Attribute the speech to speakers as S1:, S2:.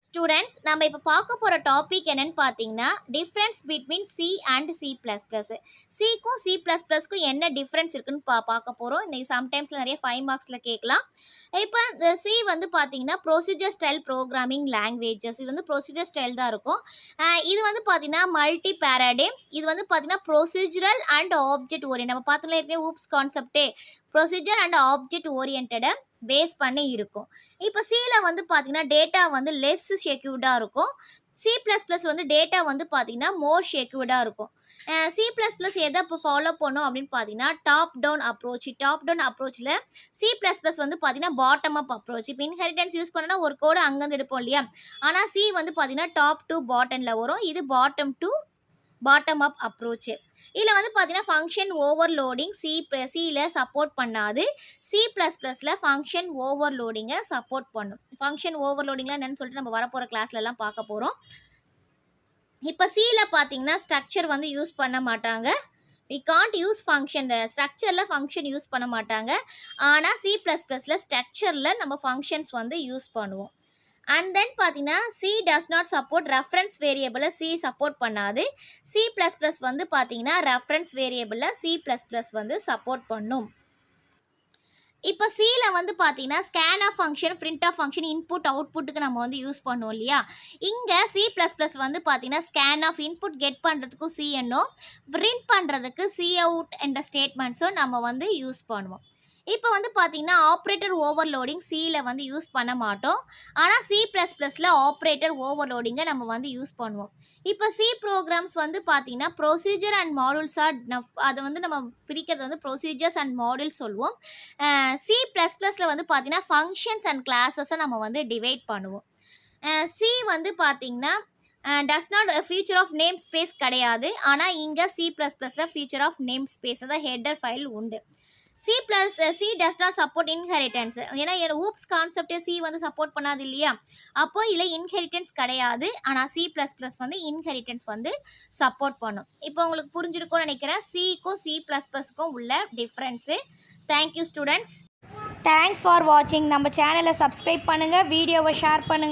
S1: Students நம்ம இப்போ பார்க்க போகிற டாபிக் என்னன்னு பார்த்தீங்கன்னா difference between C and C plus plus. சிக்கும் சி ப்ளஸ் ப்ளஸ்க்கும் என்ன டிஃப்ரென்ஸ் இருக்குன்னு பார்க்க போகிறோம். இன்றைக்கி சம்டைம்ஸில் நிறைய 5 மார்க்ஸில் கேட்கலாம். இப்போ இந்த சி வந்து பார்த்தீங்கன்னா ப்ரொசீஜர் ஸ்டைல் ப்ரோக்ராமிங் லாங்குவேஜஸ். இது வந்து ப்ரொசீஜர் ஸ்டைல் தான் இருக்கும். இது வந்து பார்த்தீங்கன்னா மல்டி பேராடைம். இது வந்து பார்த்தீங்கன்னா ப்ரொசீஜரல் அண்ட் ஆப்ஜெக்ட் ஓரியன்ட். நம்ம பார்த்தோம்னா ஏற்கனவே ஊப்ஸ் கான்செப்டே ப்ரொசீஜர் அண்ட் ஆப்ஜெக்ட் ஓரியன்டை பேஸ் பண்ணி இருக்கும். இப்போ சியில் வந்து பார்த்தீங்கன்னா டேட்டா வந்து லெஸ் செக்யூர்டாக இருக்கும். சி ப்ளஸ் ப்ளஸ் வந்து டேட்டா வந்து பார்த்தீங்கன்னா மோர் செக்யூர்டாக இருக்கும். சி ப்ளஸ் ப்ளஸ் எதை இப்போ ஃபாலோ பண்ணும் அப்படின்னு பார்த்தீங்கன்னா டாப் டவுன் அப்ரோச்சில் சி ப்ளஸ் ப்ளஸ் வந்து பார்த்தீங்கன்னா பாட்டம் அப் அப்ரோச். இப்போ இன்ஹெரிட்டன்ஸ் யூஸ் பண்ணோன்னா ஒரு கோடு அங்கேருந்து எடுப்போம் இல்லையா, ஆனால் சி வந்து பார்த்தீங்கன்னா டாப் டு பாட்டமில் வரும். இது bottom to bottom up approach. இதில் வந்து பார்த்தீங்கன்னா ஃபங்க்ஷன் ஓவர்லோடிங் சியில் சப்போர்ட் பண்ணாது. சி ப்ளஸ் ப்ளஸில் ஃபங்க்ஷன் ஓவர்லோடிங்கை சப்போர்ட் பண்ணும். ஃபங்க்ஷன் ஓவர்லோடிங்லாம் என்னென்னு சொல்லிட்டு நம்ம வரப்போகிற கிளாஸ்லலாம் பார்க்க போகிறோம். இப்போ சியில் பார்த்தீங்கன்னா ஸ்ட்ரக்சர் வந்து யூஸ் பண்ண மாட்டாங்க. We can't use function. ஸ்ட்ரக்சரில் ஃபங்க்ஷன் யூஸ் பண்ண மாட்டாங்க. ஆனால் சி ப்ளஸ் ப்ளஸில் ஸ்ட்ரக்சரில் நம்ம ஃபங்க்ஷன்ஸ் வந்து யூஸ் பண்ணுவோம். அண்ட் தென் பார்த்தீங்கன்னா C does not support reference வேரியபிளை சி சப்போர்ட் பண்ணாது. சி ப்ளஸ் ப்ளஸ் வந்து பார்த்தீங்கன்னா ரெஃபரன்ஸ் வேரியபிளை சி ப்ளஸ் ப்ளஸ் வந்து சப்போர்ட் பண்ணும். இப்போ சியில் வந்து பார்த்தீங்கன்னா scanf function, printf function, input அவுட்புட்டுக்கு நம்ம வந்து யூஸ் பண்ணுவோம் இல்லையா. இங்கே சி ப்ளஸ் ப்ளஸ் வந்து பார்த்தீங்கன்னா ஸ்கேன் ஆஃப் இன்புட் கெட் பண்ணுறதுக்கும் சிஎன்னும், பிரிண்ட் பண்ணுறதுக்கு சி அவுட் என்ற ஸ்டேட்மெண்ட்ஸும் நம்ம வந்து யூஸ் பண்ணுவோம். இப்போ வந்து பார்த்தீங்கன்னா ஆப்ரேட்டர் ஓவர்லோடிங் சியில் வந்து யூஸ் பண்ண மாட்டோம். ஆனால் சி ப்ளஸ் ப்ளஸில் ஆப்ரேட்டர் ஓவர்லோடிங்கை நம்ம வந்து யூஸ் பண்ணுவோம். இப்போ சி ப்ரோக்ராம்ஸ் வந்து பார்த்தீங்கன்னா ப்ரொசீஜர் அண்ட் மாடியூல்ஸாக அதை வந்து நம்ம பிரிக்கிறது வந்து ப்ரொசீஜர்ஸ் அண்ட் மாடியூல் சொல்லுவோம். சி ப்ளஸ் ப்ளஸில் வந்து பார்த்தீங்கன்னா ஃபங்க்ஷன்ஸ் அண்ட் கிளாஸஸை நம்ம வந்து டிவைட் பண்ணுவோம். சி வந்து பார்த்தீங்கன்னா does not feature of namespace கிடையாது. ஆனால் இங்கே சி ப்ளஸ் ப்ளஸில் ஃபியூச்சர் ஆஃப் நேம் ஸ்பேஸ் அதான் ஹெட்டர் ஃபைல் உண்டு. C does not support inheritance. ஏன்னா ஊப்ஸ் கான்செப்டே சி வந்து சப்போர்ட் பண்ணாது இல்லையா, அப்போ இதில் இன்ஹெரிட்டன்ஸ் கிடையாது. ஆனால் சி ப்ளஸ் ப்ளஸ் வந்து இன்ஹெரிட்டன்ஸ் வந்து சப்போர்ட் பண்ணும். இப்போ உங்களுக்கு புரிஞ்சிருக்கும்னு நினைக்கிறேன் சிக்கும் சி ப்ளஸ் ப்ளஸ்க்கும் உள்ள difference. Thank you students.
S2: Thanks for வாட்சிங். நம்ம சேனலை சப்ஸ்கிரைப் பண்ணுங்கள், வீடியோவை ஷேர் பண்ணுங்கள்.